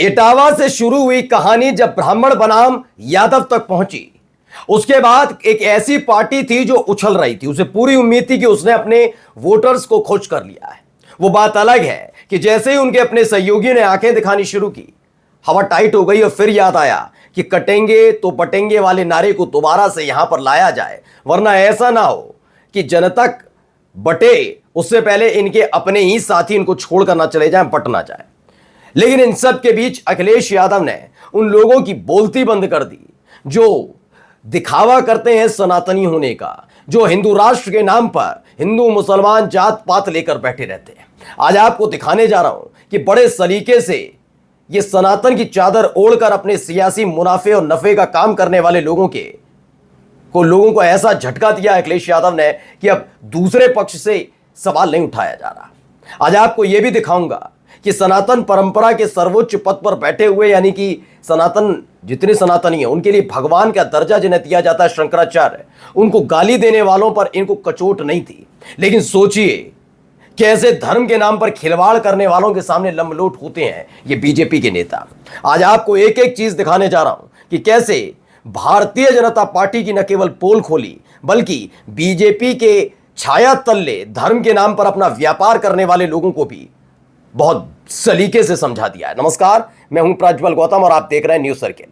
इटावा से शुरू हुई कहानी जब ब्राह्मण बनाम यादव तक पहुंची, उसके बाद एक ऐसी पार्टी थी जो उछल रही थी। उसे पूरी उम्मीद थी कि उसने अपने वोटर्स को खुश कर लिया है। वो बात अलग है कि जैसे ही उनके अपने सहयोगियों ने आंखें दिखानी शुरू की, हवा टाइट हो गई और फिर याद आया कि कटेंगे तो बटेंगे वाले नारे को दोबारा से यहां पर लाया जाए, वरना ऐसा ना हो कि जनता बटे उससे पहले इनके अपने ही साथी इनको छोड़कर ना चले जाएं, बट ना जाए। लेकिन इन सब के बीच अखिलेश यादव ने उन लोगों की बोलती बंद कर दी जो दिखावा करते हैं सनातनी होने का, जो हिंदू राष्ट्र के नाम पर हिंदू मुसलमान जात पात लेकर बैठे रहते हैं। आज आपको दिखाने जा रहा हूं कि बड़े सलीके से ये सनातन की चादर ओढ़कर अपने सियासी मुनाफे और नफे का काम करने वाले लोगों को ऐसा झटका दिया अखिलेश यादव ने कि अब दूसरे पक्ष से सवाल नहीं उठाया जा रहा। आज आपको यह भी दिखाऊंगा कि सनातन परंपरा के सर्वोच्च पद पर बैठे हुए, यानी कि सनातन जितने सनातनी हैं उनके लिए भगवान का दर्जा जिन्हें दिया जाता है, शंकराचार्य, उनको गाली देने वालों पर इनको कचोट नहीं थी। लेकिन सोचिए कैसे धर्म के नाम पर खिलवाड़ करने वालों के सामने लंबलोट होते हैं ये बीजेपी के नेता। आज आपको एक एक चीज दिखाने जा रहा हूं कि कैसे भारतीय जनता पार्टी की न केवल पोल खोली बल्कि बीजेपी के छाया तल्ले धर्म के नाम पर अपना व्यापार करने वाले लोगों को भी बहुत सलीके से समझा दिया है। नमस्कार, मैं हूं प्रज्वल गौतम और आप देख रहे हैं न्यूज सर्किल।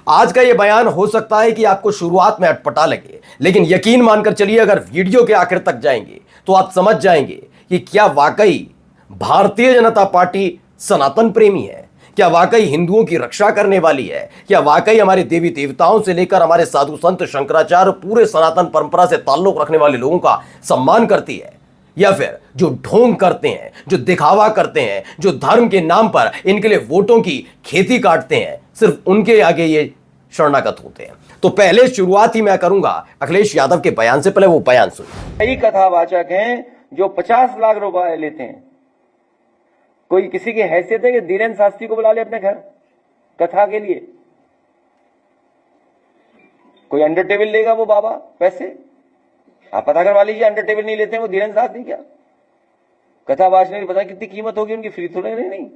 आज का यह बयान हो सकता है कि आपको शुरुआत में अटपटा लगे, लेकिन यकीन मानकर चलिए अगर वीडियो के आखिर तक जाएंगे तो आप समझ जाएंगे कि क्या वाकई भारतीय जनता पार्टी सनातन प्रेमी है, क्या वाकई हिंदुओं की रक्षा करने वाली है, क्या वाकई हमारे देवी देवताओं से लेकर हमारे साधु संत शंकराचार्य पूरे सनातन परंपरा से ताल्लुक रखने वाले लोगों का सम्मान करती है, या फिर जो ढोंग करते हैं, जो दिखावा करते हैं, जो धर्म के नाम पर इनके लिए वोटों की खेती काटते हैं, सिर्फ उनके आगे ये शरणागत होते हैं। तो पहले शुरुआत ही मैं करूंगा अखिलेश यादव के बयान से। पहले वो बयान सुनिए। कई कथावाचक हैं जो 50 लाख रुपए लेते हैं। कोई किसी की हैसियत है कि धीरेन्द्र शास्त्री को बुला ले अपने घर कथा के लिए? कोई अंडर टेबल लेगा वो बाबा पैसे? आप पता करवा लीजिए, अंडर टेबल नहीं लेते हैं वो धीरेन्द्र शास्त्री। क्या कथा वाचने की पता कितनी कीमत होगी उनकी? फ्री थोड़े नहीं।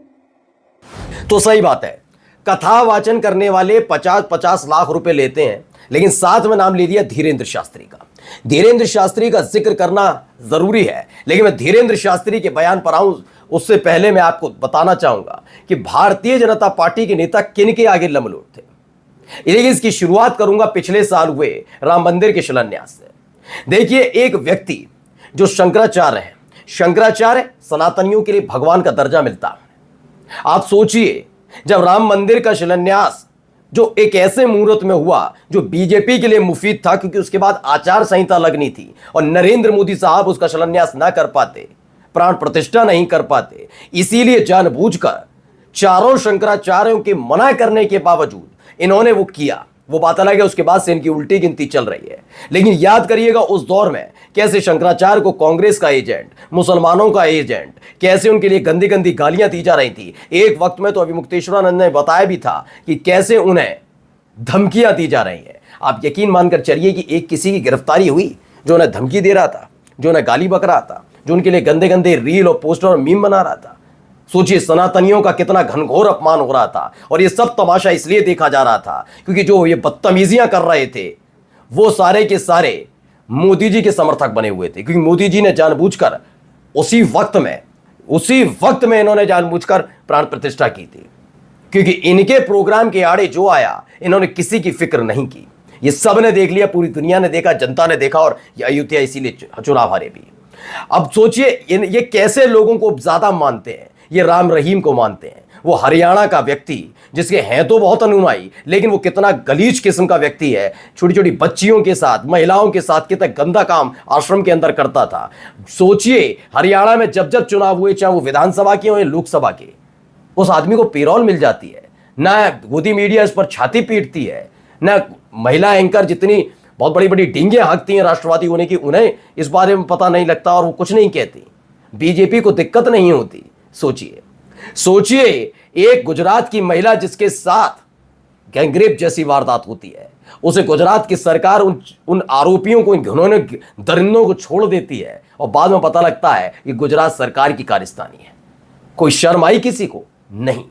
तो सही बात है, कथा वाचन करने वाले 50-50 लाख रुपए लेते हैं, लेकिन साथ में नाम ले दिया धीरेन्द्र शास्त्री का। धीरेन्द्र शास्त्री का जिक्र करना जरूरी है, लेकिन मैं धीरेन्द्र शास्त्री के बयान पर आऊं उससे पहले मैं आपको बताना चाहूंगा कि भारतीय जनता पार्टी के नेता किन के आगे लंबलोट थे। लेकिन इसकी शुरुआत करूंगा पिछले साल हुए राम मंदिर के शिलान्यास से। देखिए, एक व्यक्ति जो शंकराचार्य है, शंकराचार्य सनातनियों के लिए भगवान का दर्जा मिलता है। आप सोचिए, जब राम मंदिर का शिलान्यास जो एक ऐसे मुहूर्त में हुआ जो बीजेपी के लिए मुफीद था, क्योंकि उसके बाद आचार संहिता लगनी थी और नरेंद्र मोदी साहब उसका शिलान्यास ना कर पाते, प्राण प्रतिष्ठा नहीं कर पाते, इसीलिए जानबूझकर चारों शंकराचार्यों के मना करने के बावजूद इन्होंने वो किया। वो बात अलग है, उसके बाद से इनकी उल्टी गिनती चल रही है। लेकिन याद करिएगा उस दौर में कैसे शंकराचार्य को कांग्रेस का एजेंट, मुसलमानों का एजेंट, कैसे उनके लिए गंदी गंदी गालियां दी जा रही थी। एक वक्त में तो अभिमुक्तेश्वरानंद ने बताया भी था कि कैसे उन्हें धमकियां दी जा रही हैं। आप यकीन मानकर चलिए कि एक किसी की गिरफ्तारी हुई जो उन्हें धमकी दे रहा था, जो उन्हें गाली बक रहा था, जो उनके लिए गंदे गंदे रील और पोस्टर और मीम बना रहा था। सोचिए सनातनियों का कितना घनघोर अपमान हो रहा था, और ये सब तमाशा इसलिए देखा जा रहा था क्योंकि जो ये बदतमीजियां कर रहे थे वो सारे के सारे मोदी जी के समर्थक बने हुए थे। क्योंकि मोदी जी ने जानबूझकर उसी वक्त में इन्होंने जानबूझकर प्राण प्रतिष्ठा की थी, क्योंकि इनके प्रोग्राम के आड़े जो आया इन्होंने किसी की फिक्र नहीं की। ये सब ने देख लिया, पूरी दुनिया ने देखा, जनता ने देखा, और ये अयोध्या इसीलिए चुनाव हारे भी। अब सोचिए ये कैसे लोगों को ज्यादा मानते हैं। ये राम रहीम को मानते हैं, वो हरियाणा का व्यक्ति जिसके हैं तो बहुत अनुयायी, लेकिन वो कितना गलीज किस्म का व्यक्ति है। छोटी छोटी बच्चियों के साथ, महिलाओं के साथ कितना गंदा काम आश्रम के अंदर करता था। सोचिए हरियाणा में जब जब चुनाव हुए, चाहे वो विधानसभा के हो या लोकसभा के, उस आदमी को पेरोल मिल जाती है। ना गोदी मीडिया इस पर छाती पीटती है, ना महिला एंकर जितनी बहुत बड़ी बड़ी डींगे हाँकती हैं राष्ट्रवादी होने की, उन्हें इस बारे में पता नहीं लगता और वो कुछ नहीं कहती। बीजेपी को दिक्कत नहीं होती। सोचिए एक गुजरात की महिला जिसके साथ गैंगरेप जैसी वारदात होती है, उसे गुजरात की सरकार उन आरोपियों को, इन घिनौने दरिंदों को छोड़ देती है, और बाद में पता लगता है कि गुजरात सरकार की कारस्तानी है। कोई शर्म आई किसी को? नहीं।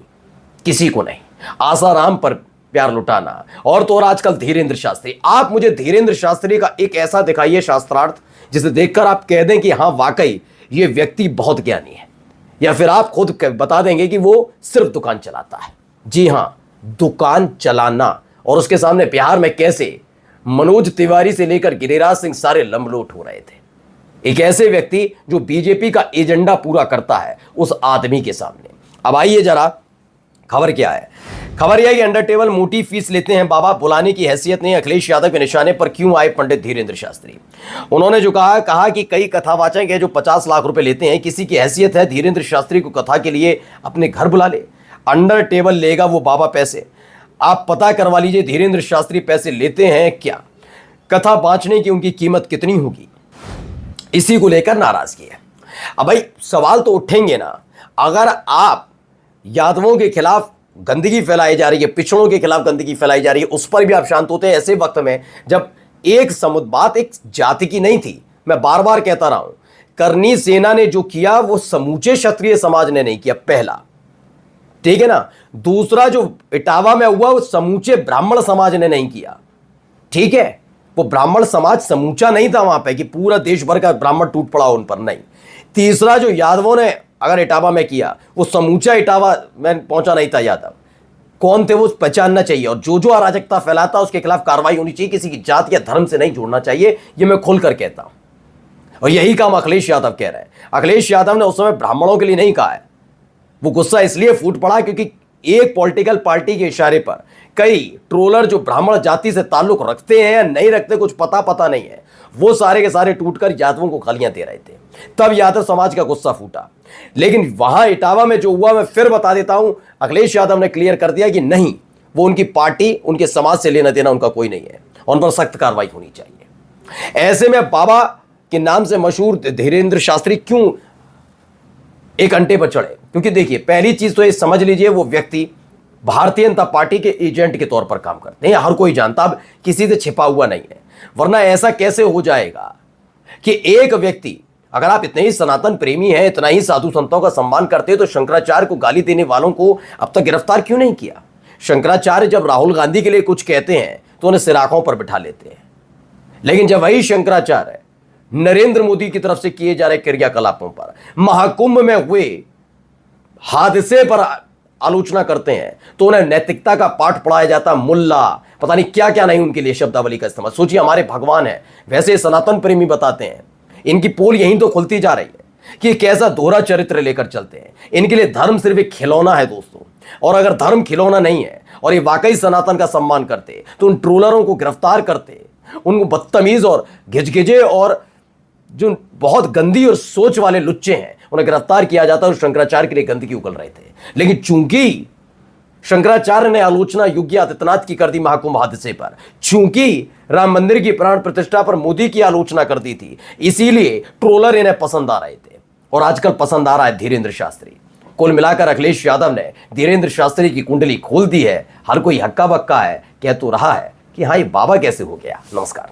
किसी को नहीं। आसाराम पर प्यार लुटाना और तो और आजकल धीरेंद्र शास्त्री। आप मुझे धीरेंद्र शास्त्री का एक ऐसा दिखाइए शास्त्रार्थ जिसे देखकर आप कह दें कि हाँ वाकई ये व्यक्ति बहुत ज्ञानी है, या फिर आप खुद बता देंगे कि वो सिर्फ दुकान चलाता है। जी हां, दुकान चलाना। और उसके सामने बिहार में कैसे मनोज तिवारी से लेकर गिरिराज सिंह सारे लंबलोट हो रहे थे। एक ऐसे व्यक्ति जो बीजेपी का एजेंडा पूरा करता है, उस आदमी के सामने। अब आइए जरा खबर क्या है। खबर यह कि अंडर टेबल मोटी फीस लेते हैं बाबा, बुलाने की हैसियत नहीं। अखिलेश यादव के निशाने पर क्यों आए पंडित धीरेंद्र शास्त्री। उन्होंने जो कहा कि कई कथावाचक हैं जो 50 लाख रुपए लेते हैं, किसी की हैसियत है धीरेंद्र शास्त्री को कथा के लिए अपने घर बुला ले। अंडर टेबल लेगा वो बाबा पैसे, आप पता करवा लीजिए धीरेंद्र शास्त्री पैसे लेते हैं क्या, कथा बांचने की उनकी कीमत कितनी होगी, इसी को लेकर नाराजगी है। अब भाई सवाल तो उठेंगे ना, अगर आप यादवों के खिलाफ गंदगी फैलाई जा रही है, पिछड़ों के खिलाफ गंदगी फैलाई जा रही है, उस पर भी आप शांत होते हैं ऐसे वक्त में जब एक बात एक जाति की नहीं थी। मैं बार बार कहता रहा हूं, करनी सेना ने जो किया वो समूचे क्षत्रिय समाज ने नहीं किया, पहला, ठीक है ना। दूसरा जो इटावा में हुआ वो समूचे ब्राह्मण समाज ने नहीं किया, ठीक है। वो ब्राह्मण समाज समूचा नहीं था वहां पे कि पूरा देश भर का ब्राह्मण टूट पड़ा उन पर, नहीं। तीसरा जो यादवों ने अगर इटावा में किया वो समूचा इटावा में पहुंचा नहीं था यादव। कौन थे वो पहचानना चाहिए, और जो अराजकता फैलाता उसके खिलाफ कार्रवाई होनी चाहिए, किसी की जात या धर्म से नहीं जोड़ना चाहिए, ये मैं खुलकर कहता हूं। और यही काम अखिलेश यादव कह रहे हैं। अखिलेश यादव ने उस समय ब्राह्मणों के लिए नहीं कहा है, वो गुस्सा इसलिए फूट पड़ा क्योंकि एक पॉलिटिकल पार्टी के इशारे पर कई ट्रोलर जो ब्राह्मण जाति से ताल्लुक रखते हैं या नहीं रखते कुछ पता नहीं है, वो सारे के सारे टूटकर यादवों को गालियां दे रहे थे। तब यादव समाज का गुस्सा फूटा। लेकिन वहां इटावा में जो हुआ, मैं फिर बता देता हूं, अखिलेश यादव ने क्लियर कर दिया कि नहीं, वो उनकी पार्टी उनके समाज से लेना देना उनका कोई नहीं है, उन पर सख्त कार्रवाई होनी चाहिए। ऐसे में बाबा के नाम से मशहूर धीरेंद्र शास्त्री क्यों एक अंटे पर चढ़े, क्योंकि देखिए पहली चीज तो ये समझ लीजिए, वो व्यक्ति भारतीय जनता पार्टी के एजेंट के तौर पर काम करते हैं, हर कोई जानता, अब किसी से छिपा हुआ नहीं है। वरना ऐसा कैसे हो जाएगा कि एक व्यक्ति, अगर आप इतने ही सनातन प्रेमी हैं, इतना ही साधु संतों का सम्मान करते हैं, तो शंकराचार्य को गाली देने वालों को अब तक गिरफ्तार क्यों नहीं किया। शंकराचार्य जब राहुल गांधी के लिए कुछ कहते हैं तो उन्हें सिराखों पर बिठा लेते हैं, लेकिन जब वही शंकराचार्य नरेंद्र मोदी की तरफ से किए जा रहे क्रियाकलापों पर, महाकुंभ में हुए हादसे पर आलोचना करते हैं, तो उन्हें नैतिकता का पाठ पढ़ाया जाता, मुल्ला पता नहीं क्या क्या नहीं उनके लिए शब्दावली का इस्तेमाल। सोचिए हमारे भगवान है, वैसे सनातन प्रेमी बताते हैं, इनकी पोल यहीं तो खुलती जा रही है कि कैसा दोहरा चरित्र लेकर चलते हैं। इनके लिए धर्म सिर्फ एक खिलौना है दोस्तों, और अगर धर्म खिलौना नहीं है और ये वाकई सनातन का सम्मान करते तो उन ट्रोलरों को गिरफ्तार करते, उनको बदतमीज और घिजघिजे और जो बहुत गंदी और सोच वाले लुच्चे हैं उन्हें गिरफ्तार किया जाता और शंकराचार्य के लिए गंदगी उगल रहे थे। लेकिन चूंकि शंकराचार्य ने आलोचना योगी आदित्यनाथ की कर दी महाकुंभ हादसे पर, चूंकि राम मंदिर की प्राण प्रतिष्ठा पर मोदी की आलोचना कर दी थी, इसीलिए ट्रोलर इन्हें पसंद आ रहे थे, और आजकल पसंद आ रहा है धीरेंद्र शास्त्री। कुल मिलाकर अखिलेश यादव ने धीरेंद्र शास्त्री की कुंडली खोल दी है। हर कोई हक्का बक्का है, कह तो रहा है कि हाँ ये बाबा कैसे हो गया। नमस्कार।